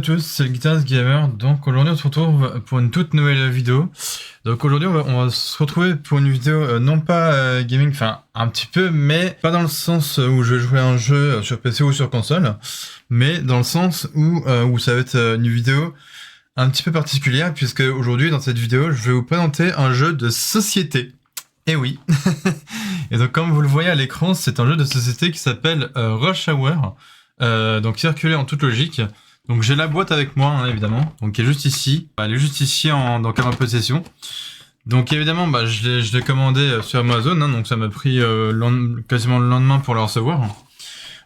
tous, c'est le Guitarist Gamer. Donc aujourd'hui on se retrouve pour une toute nouvelle vidéo. Donc aujourd'hui on va se retrouver pour une vidéo non pas gaming, enfin un petit peu, mais pas dans le sens où je vais jouer à un jeu sur PC ou sur console, mais dans le sens où ça va être une vidéo un petit peu particulière, puisque aujourd'hui dans cette vidéo je vais vous présenter un jeu de société. Et oui. Et donc comme vous le voyez à l'écran, c'est un jeu de société qui s'appelle Rush Hour. Donc circuler en toute logique. Donc j'ai la boîte avec moi, hein, évidemment, donc qui est juste ici. Elle est juste ici dans ma possession. Donc évidemment, je l'ai commandé sur Amazon, hein, donc ça m'a pris quasiment le lendemain pour le recevoir.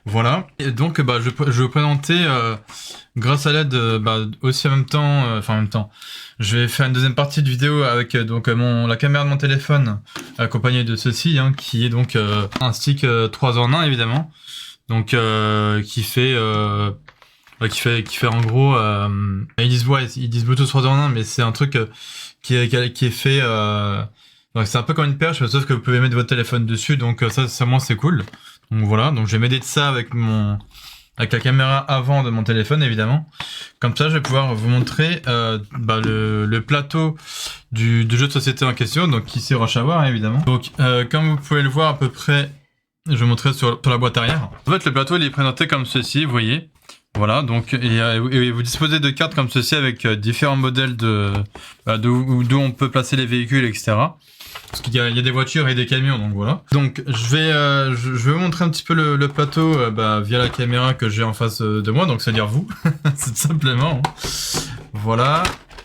Voilà. Et donc je vais vous présenter, grâce à l'aide, aussi en même temps, je vais faire une deuxième partie de vidéo avec donc la caméra de mon téléphone, accompagnée de ceci, hein, qui est donc un stick 3 en 1 évidemment. Donc qui fait en gros ils disent Bluetooth 3 en 1, mais c'est un truc qui est fait donc c'est un peu comme une perche, sauf que vous pouvez mettre votre téléphone dessus, donc ça moi c'est cool. Donc voilà, donc je vais m'aider de ça avec la caméra avant de mon téléphone évidemment. Comme ça je vais pouvoir vous montrer le plateau du jeu de société en question, donc ici Rush Hour évidemment. Donc comme vous pouvez le voir à peu près, je vais vous montrer sur la boîte arrière. En fait, le plateau il est présenté comme ceci, vous voyez. Voilà, donc et vous disposez de cartes comme ceci avec différents modèles d'où on peut placer les véhicules, etc. Parce qu'il y a des voitures et des camions, donc voilà. Donc je vais vous montrer un petit peu le plateau via la caméra que j'ai en face de moi, donc c'est-à-dire vous, c'est simplement. Voilà,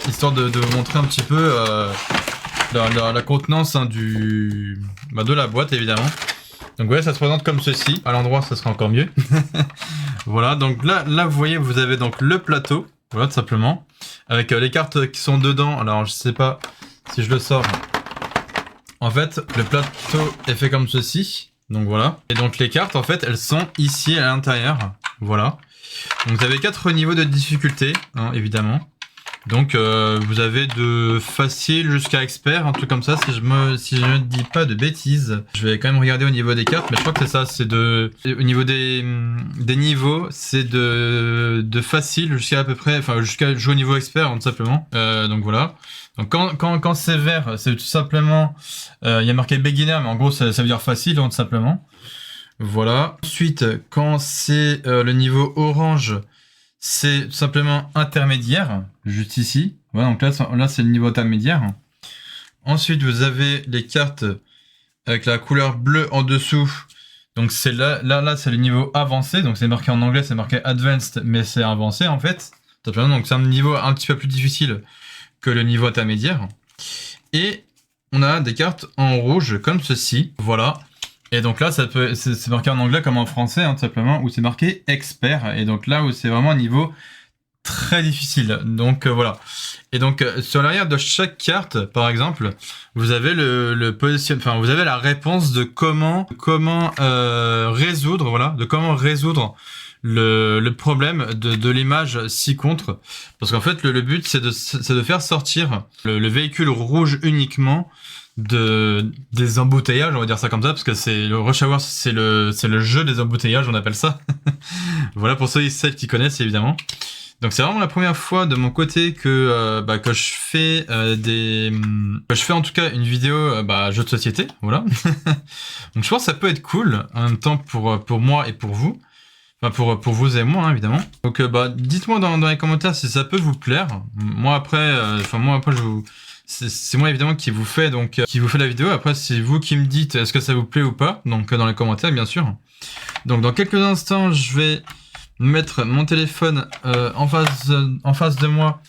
histoire de vous montrer un petit peu la contenance de la boîte évidemment. Donc ouais, ça se présente comme ceci. À l'endroit, ça sera encore mieux. Voilà, donc là, vous voyez, vous avez donc le plateau. Voilà, tout simplement. Avec les cartes qui sont dedans. Alors, je sais pas si je le sors. En fait, le plateau est fait comme ceci. Donc voilà. Et donc les cartes, en fait, elles sont ici à l'intérieur. Voilà. Donc vous avez 4 niveaux de difficulté, hein, évidemment. Donc vous avez de facile jusqu'à expert, un truc comme ça, si je ne dis pas de bêtises. Je vais quand même regarder au niveau des cartes, mais je crois que c'est ça, au niveau des niveaux, c'est de facile jusqu'à à peu près, enfin jusqu'à jouer au niveau expert, hein, tout simplement. Donc voilà. Donc quand c'est vert, c'est tout simplement, il y a marqué beginner, mais en gros ça veut dire facile, hein, tout simplement. Voilà. Ensuite, quand c'est le niveau orange, c'est tout simplement intermédiaire, juste ici. Voilà, donc là c'est le niveau intermédiaire. Ensuite, vous avez les cartes avec la couleur bleue en dessous. Donc c'est là c'est le niveau avancé. Donc c'est marqué en anglais, c'est marqué advanced, mais c'est avancé en fait. Donc c'est un niveau un petit peu plus difficile que le niveau intermédiaire. Et on a des cartes en rouge comme ceci. Voilà. Et donc là, c'est marqué en anglais comme en français, hein, tout simplement, où c'est marqué expert. Et donc là où c'est vraiment un niveau très difficile. Donc voilà. Et donc sur l'arrière de chaque carte, par exemple, vous avez vous avez la réponse de comment résoudre, voilà, de comment résoudre le problème de l'image ci-contre. Parce qu'en fait, le but, c'est de faire sortir le véhicule rouge uniquement des embouteillages, on va dire ça comme ça, parce que c'est le Rush Hour, c'est le jeu des embouteillages, on appelle ça. Voilà, pour ceux et celles qui connaissent évidemment. Donc c'est vraiment la première fois de mon côté que je fais en tout cas une vidéo jeu de société, voilà. Donc je pense que ça peut être cool en même temps pour moi et pour vous. Enfin pour vous et moi, hein, évidemment. Donc dites-moi dans les commentaires si ça peut vous plaire. Moi après c'est moi évidemment qui vous fait la vidéo. Après c'est vous qui me dites est-ce que ça vous plaît ou pas. Donc dans les commentaires bien sûr. Donc dans quelques instants je vais mettre mon téléphone en face de moi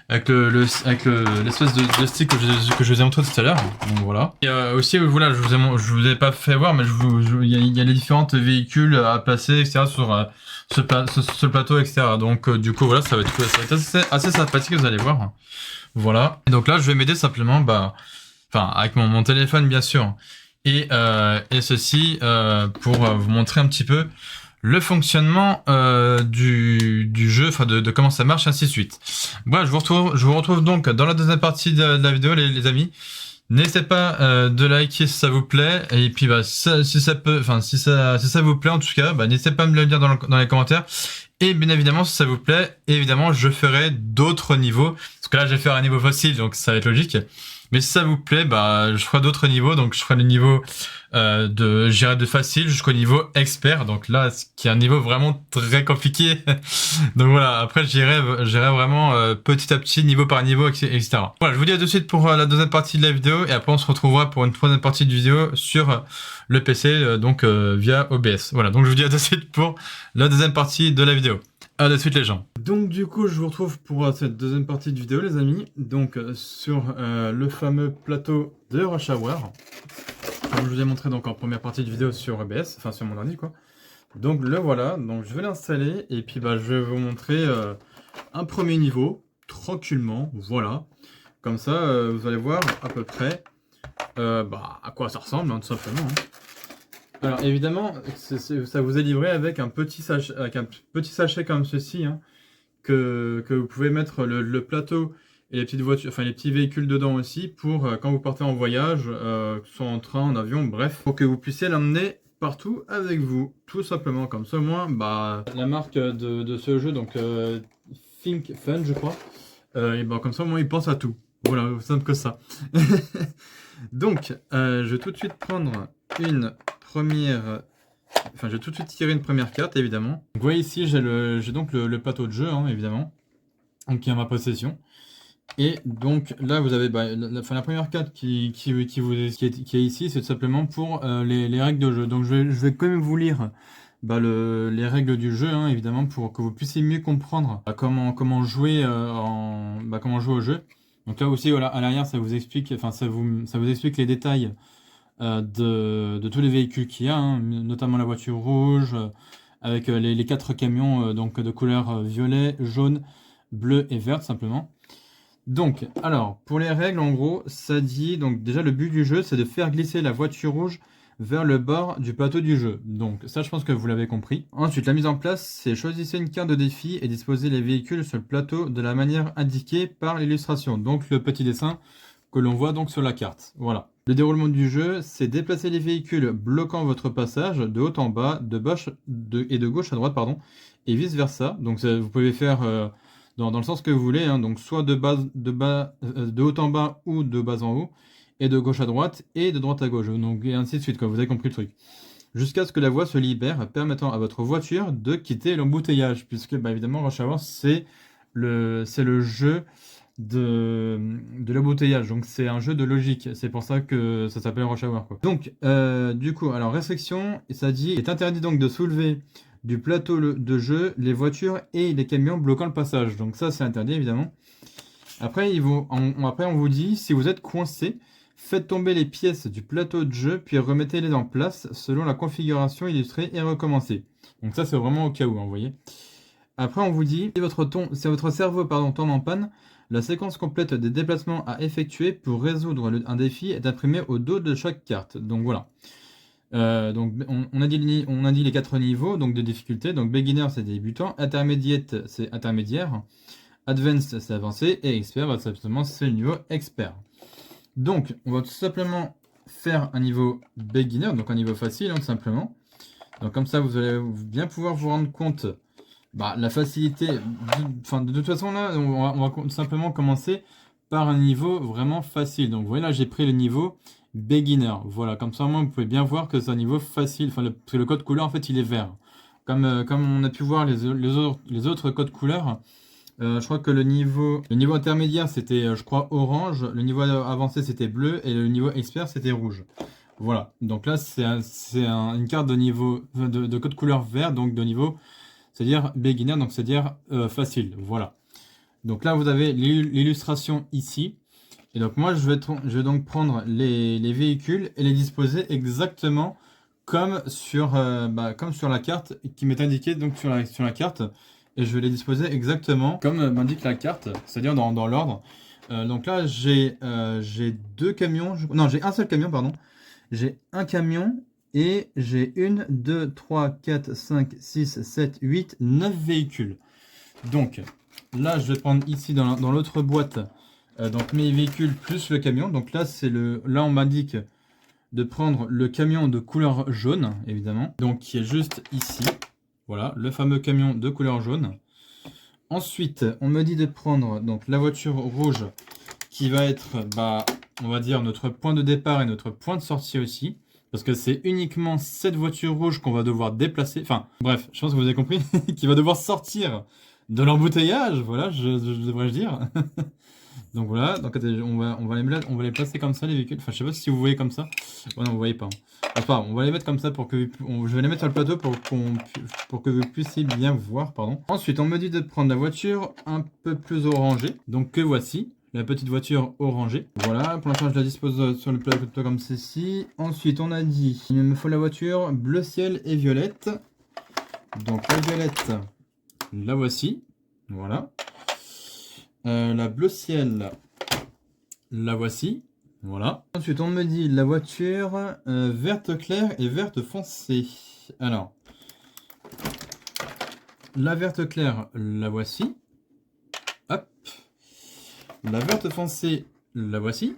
avec l'espèce de stick que je vous ai montré tout à l'heure. Donc voilà. Et aussi voilà, je vous ai pas fait voir, mais il y a les différents véhicules à placer, etc. sur ce plateau, etc. Donc du coup voilà, ça va être assez sympathique, vous allez voir. Voilà. Et donc là, je vais m'aider simplement, avec mon téléphone bien sûr, et ceci pour vous montrer un petit peu le fonctionnement du jeu, de comment ça marche, ainsi de suite. Voilà, je vous retrouve donc dans la deuxième partie de la vidéo, les amis. N'hésitez pas de liker si ça vous plaît, et puis si ça vous plaît en tout cas, n'hésitez pas à me le dire dans les commentaires. Et bien évidemment, si ça vous plaît, évidemment, je ferai d'autres niveaux. Parce que là, je vais faire un niveau facile, donc ça va être logique. Mais si ça vous plaît, bah, je ferai d'autres niveaux. Donc, je ferai le niveau j'irai de facile jusqu'au niveau expert. Donc là, qui est un niveau vraiment très compliqué. Donc voilà, après, j'irai vraiment petit à petit, niveau par niveau, etc. Voilà, je vous dis à tout de suite pour la deuxième partie de la vidéo. Et après, on se retrouvera pour une troisième partie de vidéo sur le PC, donc via OBS. Voilà, donc je vous dis à tout de suite pour la deuxième partie de la vidéo. À de suite les gens. Donc du coup je vous retrouve pour cette deuxième partie de vidéo les amis. Donc sur le fameux plateau de Rush Hour. Comme je vous ai montré donc en première partie de vidéo sur OBS, enfin sur mon ordi quoi. Donc le voilà, donc je vais l'installer et puis bah je vais vous montrer un premier niveau, tranquillement, voilà. Comme ça vous allez voir à peu près bah, à quoi ça ressemble hein, tout simplement. Hein. Alors évidemment, ça vous est livré avec un petit sachet comme ceci, hein, que vous pouvez mettre le plateau et les petites voitures, enfin les petits véhicules dedans aussi, pour quand vous partez en voyage, que ce soit en train, en avion, bref, pour que vous puissiez l'emmener partout avec vous, tout simplement. Comme ça au moins, bah, la marque de ce jeu, donc Think Fun je crois, et bah, comme ça au moins il pense à tout. Voilà, aussi simple que ça. Donc, je vais tout de suite prendre une première... Enfin, je vais tout de suite tirer une première carte, évidemment. Donc, vous voyez ici, j'ai donc le plateau de jeu, hein, évidemment, donc, qui est en ma possession. Et donc, là, vous avez la première carte qui est ici, c'est tout simplement pour les règles de jeu. Donc, je vais quand même vous lire les règles du jeu, hein, évidemment, pour que vous puissiez mieux comprendre comment jouer comment jouer au jeu. Donc là aussi, voilà, à l'arrière, ça vous explique, enfin, ça vous explique les détails de tous les véhicules qu'il y a, hein, notamment la voiture rouge, avec les 4 camions donc de couleur violet, jaune, bleu et vert, simplement. Donc, alors, pour les règles, en gros, ça dit, donc déjà, le but du jeu, c'est de faire glisser la voiture rouge vers le bord du plateau du jeu. Donc ça, je pense que vous l'avez compris. Ensuite, la mise en place, c'est choisissez une carte de défi et disposez les véhicules sur le plateau de la manière indiquée par l'illustration. Donc le petit dessin que l'on voit donc sur la carte. Voilà. Le déroulement du jeu, c'est déplacer les véhicules bloquant votre passage de haut en bas, et de gauche à droite, pardon, et vice versa. Donc ça, vous pouvez faire dans le sens que vous voulez, hein, donc soit de haut en bas ou de bas en haut, et de gauche à droite, et de droite à gauche, donc et ainsi de suite, quoi. Vous avez compris le truc. Jusqu'à ce que la voie se libère, permettant à votre voiture de quitter l'embouteillage, puisque bah, évidemment Rush Hour c'est le jeu de l'embouteillage, donc c'est un jeu de logique, c'est pour ça que ça s'appelle Rush Hour, quoi. Donc du coup, alors restriction, ça dit, il est interdit donc de soulever du plateau de jeu les voitures et les camions bloquant le passage, donc ça c'est interdit évidemment. Après, on vous dit, si vous êtes coincé, faites tomber les pièces du plateau de jeu, puis remettez-les en place selon la configuration illustrée et recommencez. Donc ça, c'est vraiment au cas où, hein, vous voyez. Après, on vous dit, si votre cerveau tombe en panne, la séquence complète des déplacements à effectuer pour résoudre un défi est imprimée au dos de chaque carte. Donc voilà. Donc on a dit les 4 niveaux donc de difficulté. Donc beginner, c'est débutant, intermediate, c'est intermédiaire. Advanced, c'est avancé, et expert, bah, simplement, c'est le niveau expert. Donc, on va tout simplement faire un niveau beginner, donc un niveau facile, hein, tout simplement. Donc, comme ça, vous allez bien pouvoir vous rendre compte la facilité. De toute façon, là, on va simplement commencer par un niveau vraiment facile. Donc, vous voyez, là, j'ai pris le niveau beginner. Voilà, comme ça, au moins, vous pouvez bien voir que c'est un niveau facile. Enfin, parce que le code couleur, en fait, il est vert. Comme on a pu voir les autres codes couleurs. Je crois que le niveau intermédiaire c'était je crois orange, le niveau avancé c'était bleu et le niveau expert c'était rouge. Voilà, donc là c'est une carte de niveau de code couleur vert, donc de niveau, c'est-à-dire beginner, donc c'est-à-dire facile. Voilà. Donc là vous avez l'illustration ici. Et donc moi je vais donc prendre les véhicules et les disposer exactement comme sur la carte qui m'est indiquée donc sur la carte. Et je vais les disposer exactement comme m'indique la carte, c'est-à-dire dans l'ordre. Donc là, j'ai 2 camions. Non, j'ai un seul camion, pardon. J'ai un camion et j'ai 1, 2, 3, 4, 5, 6, 7, 8, 9 véhicules. Donc là, je vais prendre ici dans l'autre boîte donc mes véhicules plus le camion. Donc là, là on m'indique de prendre le camion de couleur jaune, évidemment. Donc qui est juste ici. Voilà, le fameux camion de couleur jaune. Ensuite, on me dit de prendre donc la voiture rouge qui va être, bah, on va dire, notre point de départ et notre point de sortie aussi. Parce que c'est uniquement cette voiture rouge qu'on va devoir déplacer. Enfin, bref, je pense que vous avez compris. Qui va devoir sortir de l'embouteillage, voilà, je devrais dire. Donc voilà, donc attendez, on va les placer comme ça, les véhicules. Enfin, je sais pas si vous voyez comme ça. Oh non, vous voyez pas. Enfin, on va les mettre comme ça pour que... je vais les mettre sur le plateau pour que vous puissiez bien voir, pardon. Ensuite, on me dit de prendre la voiture un peu plus orangée. Donc que voici, la petite voiture orangée. Voilà, pour l'instant, je la dispose sur le plateau comme ceci. Ensuite, on a dit, il me faut la voiture bleu ciel et violette. Donc la violette, la voici. Voilà. La bleu ciel, la voici. Voilà. Ensuite, on me dit la voiture verte claire et verte foncée. Alors, la verte claire, la voici. Hop. La verte foncée, la voici.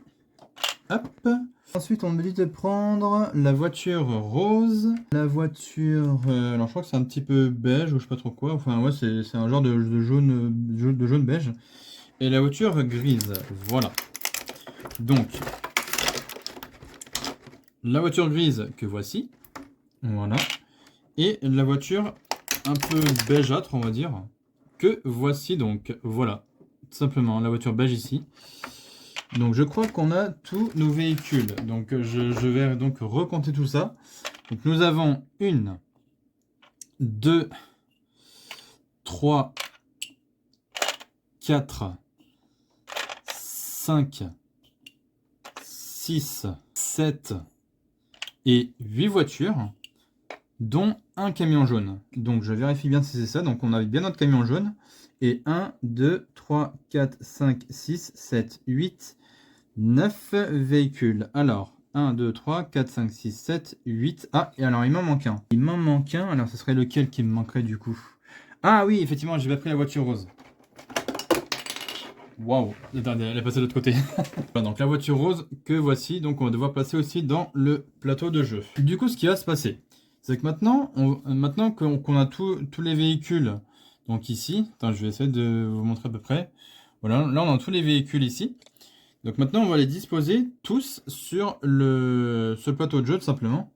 Hop. Ensuite, on me dit de prendre la voiture rose. La voiture... alors, je crois que c'est un petit peu beige ou je sais pas trop quoi. Enfin, ouais, c'est un genre de jaune beige. Et la voiture grise, voilà. Donc, la voiture grise que voici, voilà. Et la voiture un peu beigâtre, on va dire, que voici donc, voilà. Tout simplement, la voiture beige ici. Donc, je crois qu'on a tous nos véhicules. Donc, je vais donc recompter tout ça. Donc, nous avons 1, 2, 3, 4, 5, 6, 7 et 8 voitures, dont un camion jaune. Donc je vérifie bien si c'est ça. Donc on a bien notre camion jaune. Et 1, 2, 3, 4, 5, 6, 7, 8, 9 véhicules. Alors, 1, 2, 3, 4, 5, 6, 7, 8. Ah, et alors il m'en manque un. Il m'en manque un. Alors ce serait lequel qui me manquerait du coup? Ah oui, effectivement, j'ai pas pris la voiture rose. Waouh, elle est passée de l'autre côté. Donc la voiture rose que voici, donc on va devoir placer aussi dans le plateau de jeu. Du coup, ce qui va se passer, c'est que maintenant, qu'on a tous les véhicules, donc ici, attends, je vais essayer de vous montrer à peu près. Voilà, là on a tous les véhicules ici. Donc maintenant, on va les disposer tous sur ce plateau de jeu, tout simplement.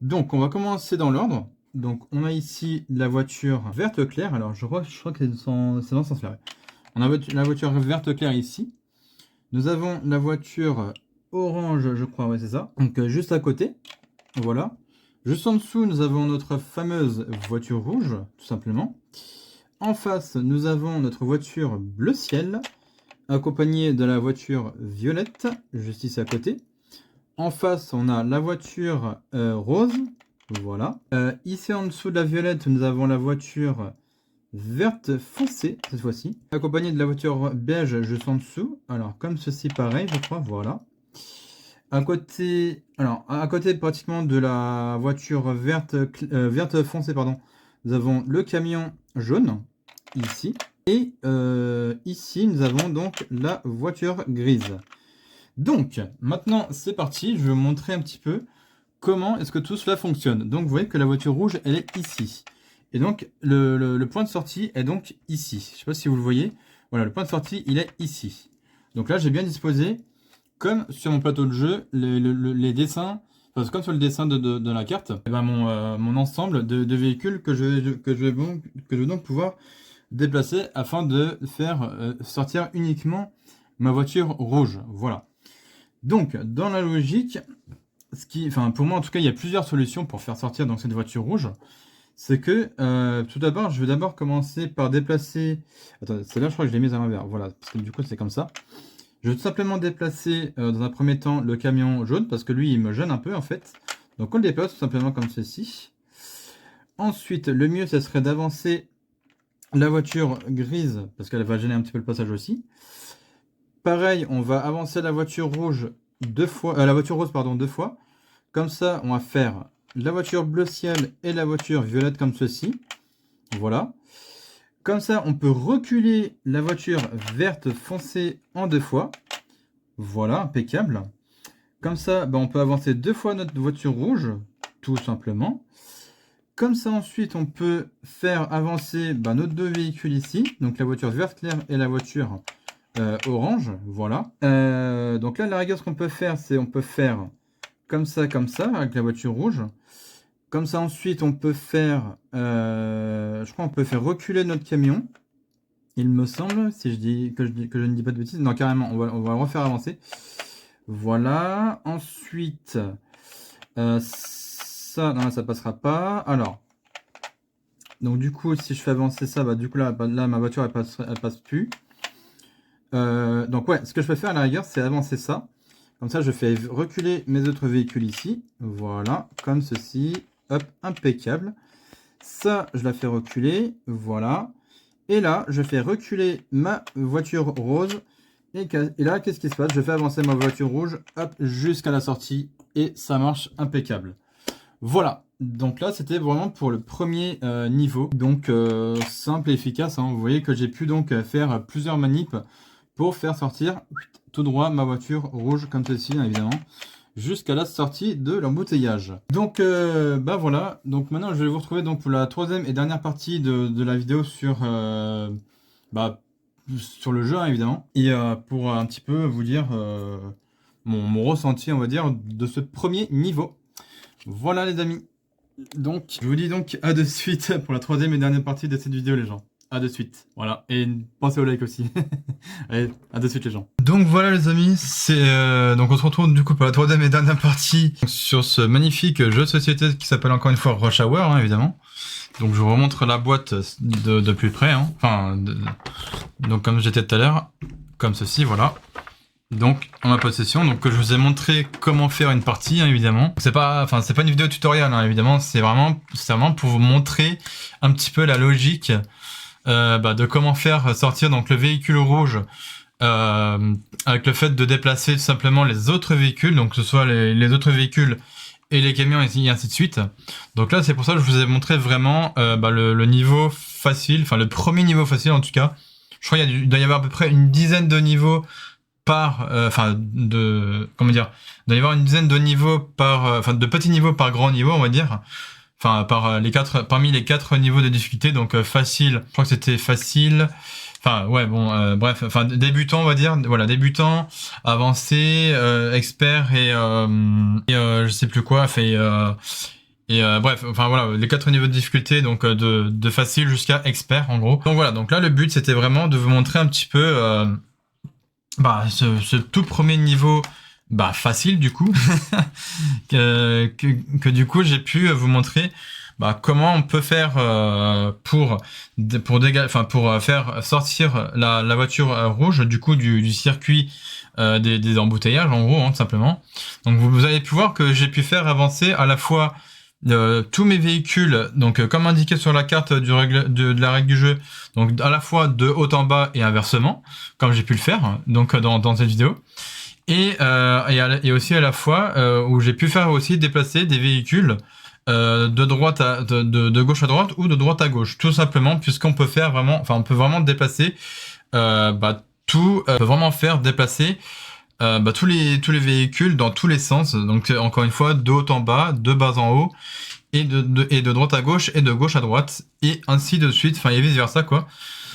Donc on va commencer dans l'ordre. Donc on a ici la voiture verte claire. Alors je crois que c'est dans ce sens-là. On a la voiture verte claire ici. Nous avons la voiture orange, je crois, ouais, c'est ça. Donc juste à côté, voilà. Juste en dessous, nous avons notre fameuse voiture rouge, tout simplement. En face, nous avons notre voiture bleu ciel, accompagnée de la voiture violette, juste ici à côté. En face, on a la voiture rose, voilà. Ici en dessous de la violette, nous avons la voiture verte foncée cette fois-ci, accompagnée de la voiture beige juste en dessous. Alors comme ceci pareil, je crois, voilà. À côté pratiquement de la voiture verte foncée, pardon, nous avons le camion jaune ici. Et ici, nous avons donc la voiture grise. Donc, maintenant, c'est parti. Je vais vous montrer un petit peu comment est-ce que tout cela fonctionne. Donc, vous voyez que la voiture rouge, elle est ici. Et donc, le point de sortie est donc ici. Je ne sais pas si vous le voyez. Voilà, le point de sortie, il est ici. Donc là, j'ai bien disposé, comme sur mon plateau de jeu, les dessins, parce que comme sur le dessin de la carte, et ben mon ensemble de véhicules que je vais donc pouvoir déplacer afin de faire sortir uniquement ma voiture rouge. Voilà. Donc, dans la logique, pour moi en tout cas, il y a plusieurs solutions pour faire sortir donc cette voiture rouge. C'est que, tout d'abord, je vais d'abord commencer par déplacer... Attends, celle-là, je crois que je l'ai mise à l'envers. Voilà, parce que du coup, c'est comme ça. Je vais tout simplement déplacer, dans un premier temps, le camion jaune, parce que lui, il me gêne un peu, en fait. Donc, on le déplace tout simplement comme ceci. Ensuite, le mieux, ce serait d'avancer la voiture grise, parce qu'elle va gêner un petit peu le passage aussi. Pareil, on va avancer la voiture rouge deux fois, la voiture rose, pardon, deux fois. Comme ça, on va faire la voiture bleu ciel et la voiture violette comme ceci. Voilà. Comme ça, on peut reculer la voiture verte foncée en deux fois. Voilà, impeccable. Comme ça, on peut avancer deux fois notre voiture rouge, tout simplement. Comme ça, ensuite, on peut faire avancer nos deux véhicules ici. Donc, la voiture verte claire et la voiture orange. Voilà. Donc là, à la rigueur, ce qu'on peut faire, c'est on peut faire comme ça, avec la voiture rouge. Comme ça, ensuite, on peut faire... je crois qu'on peut faire reculer notre camion. Il me semble, si je dis que je ne dis pas de bêtises. Non, carrément, on va le refaire avancer. Voilà. Ensuite, ça, non, ça passera pas. Alors, donc du coup, si je fais avancer ça, du coup là, ma voiture, elle passe plus. Donc ouais, ce que je peux faire à la rigueur, c'est avancer ça. Comme ça, je fais reculer mes autres véhicules ici. Voilà, comme ceci. Hop, impeccable. Ça, je la fais reculer. Voilà. Et là, je fais reculer ma voiture rose. Et là, qu'est-ce qui se passe? Je fais avancer ma voiture rouge, hop, jusqu'à la sortie. Et ça marche impeccable. Voilà. Donc là, c'était vraiment pour le premier niveau. Donc, simple et efficace. Hein. Vous voyez que j'ai pu donc faire plusieurs manips pour faire sortir tout droit ma voiture rouge, comme ceci, hein, évidemment, jusqu'à la sortie de l'embouteillage. Donc voilà, donc maintenant je vais vous retrouver donc pour la troisième et dernière partie de la vidéo sur, sur le jeu, hein, évidemment, et pour un petit peu vous dire mon ressenti, on va dire, de ce premier niveau. Voilà les amis, donc je vous dis donc à de suite pour la troisième et dernière partie de cette vidéo les gens. À de suite, voilà, et pensez au like aussi. Allez, à de suite les gens. Donc voilà les amis, donc on se retrouve du coup pour la troisième et dernière partie sur ce magnifique jeu de société qui s'appelle encore une fois Rush Hour, hein, évidemment. Donc je vous remontre la boîte de plus près, hein. Enfin, donc comme j'étais tout à l'heure, comme ceci, voilà. Donc en ma possession, donc que je vous ai montré comment faire une partie, hein, évidemment. C'est pas une vidéo tutoriel, hein, évidemment. C'est vraiment pour vous montrer un petit peu la logique de comment faire sortir donc le véhicule rouge avec le fait de déplacer tout simplement les autres véhicules, donc que ce soit les autres véhicules et les camions et ainsi de suite. Donc là c'est pour ça que je vous ai montré vraiment le niveau facile, enfin le premier niveau facile en tout cas. Je crois qu'il doit y avoir à peu près une dizaine de niveaux par, il doit y avoir une dizaine de niveaux par, de petits niveaux par grand niveau on va dire. Enfin, parmi les 4 niveaux de difficulté, donc facile, je crois que c'était facile. Enfin, ouais, bon, bref, débutant, on va dire. Voilà, débutant, avancé, expert et je sais plus quoi. Bref, voilà, les 4 niveaux de difficulté, donc de facile jusqu'à expert, en gros. Donc voilà, donc là, le but, c'était vraiment de vous montrer un petit peu ce tout premier niveau. Facile du coup que du coup j'ai pu vous montrer comment on peut faire pour faire sortir la voiture rouge du coup du circuit des embouteillages en gros, hein, tout simplement. Donc vous avez pu voir que j'ai pu faire avancer à la fois tous mes véhicules, donc comme indiqué sur la carte de la règle du jeu, donc à la fois de haut en bas et inversement, comme j'ai pu le faire donc dans cette vidéo. Et aussi à la fois où j'ai pu faire aussi déplacer des véhicules de gauche à droite ou de droite à gauche, tout simplement puisqu'on peut faire vraiment, on peut vraiment déplacer on peut vraiment faire déplacer tous les véhicules dans tous les sens. Donc encore une fois, de haut en bas, de bas en haut, et de droite à gauche et de gauche à droite, et ainsi de suite, et vice versa quoi.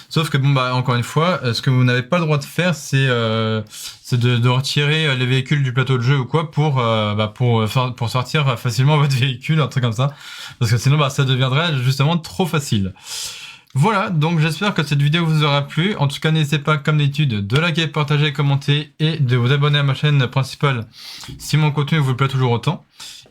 Sauf que encore une fois, ce que vous n'avez pas le droit de faire, c'est de retirer les véhicules du plateau de jeu ou quoi pour sortir facilement votre véhicule, un truc comme ça, parce que sinon ça deviendrait justement trop facile. Voilà, donc j'espère que cette vidéo vous aura plu. En tout cas, n'hésitez pas, comme d'habitude, de liker, partager, commenter et de vous abonner à ma chaîne principale si mon contenu vous plaît toujours autant.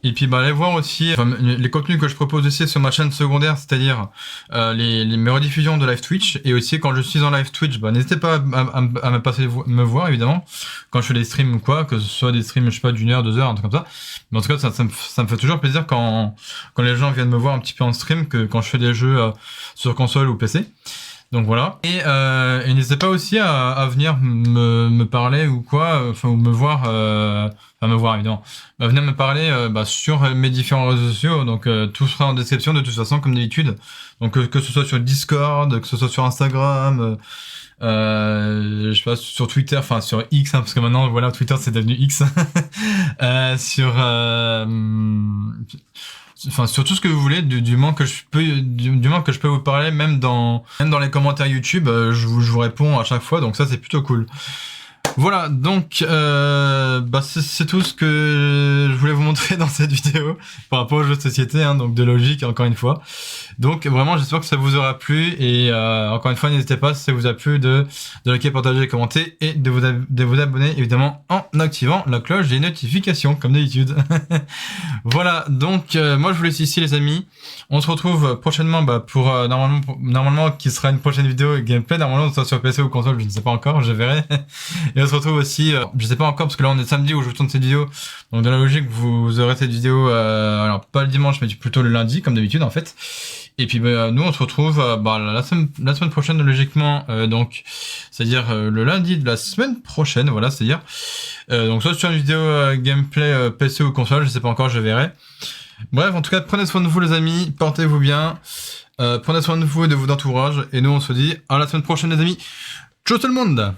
Et puis allez voir aussi les contenus que je propose aussi sur ma chaîne secondaire, c'est-à-dire mes rediffusions de live Twitch, et aussi quand je suis en live Twitch, n'hésitez pas à me voir évidemment quand je fais des streams ou quoi, que ce soit des streams je sais pas d'1 heure, 2 heures, un truc comme ça. Mais en tout cas ça me fait toujours plaisir quand les gens viennent me voir un petit peu en stream, que quand je fais des jeux sur console ou PC. Donc voilà. Et n'hésitez pas aussi à venir me parler ou quoi, ou me voir, me voir évidemment. Venez me parler sur mes différents réseaux sociaux. Donc tout sera en description de toute façon comme d'habitude. Donc que ce soit sur Discord, que ce soit sur Instagram, je sais pas, sur Twitter, sur X, parce que maintenant voilà, Twitter c'est devenu X. enfin sur tout ce que vous voulez, du moins que je peux, du moins que je peux vous parler, même dans les commentaires YouTube, je vous réponds à chaque fois, donc ça c'est plutôt cool. Voilà, donc c'est tout ce que je voulais vous montrer dans cette vidéo par rapport aux jeux de société, hein, donc de logique encore une fois. Donc vraiment j'espère que ça vous aura plu et encore une fois n'hésitez pas si ça vous a plu de liker, partager, commenter et de vous abonner évidemment en activant la cloche des notifications comme d'habitude. Voilà, donc moi je vous laisse ici les amis. On se retrouve prochainement pour normalement qui sera une prochaine vidéo gameplay, normalement soit sur PC ou console, je ne sais pas encore, je verrai. Et on se retrouve aussi, je sais pas encore parce que là on est samedi où je tourne cette vidéo, donc dans la logique vous aurez cette vidéo, alors pas le dimanche mais plutôt le lundi comme d'habitude en fait. Et puis nous on se retrouve la semaine prochaine logiquement, donc c'est-à-dire le lundi de la semaine prochaine, voilà, c'est-à-dire donc soit sur une vidéo gameplay PC ou console, je sais pas encore, je verrai. Bref, en tout cas prenez soin de vous les amis, portez-vous bien, prenez soin de vous et de votre entourage, et nous on se dit à la semaine prochaine les amis. Ciao tout le monde!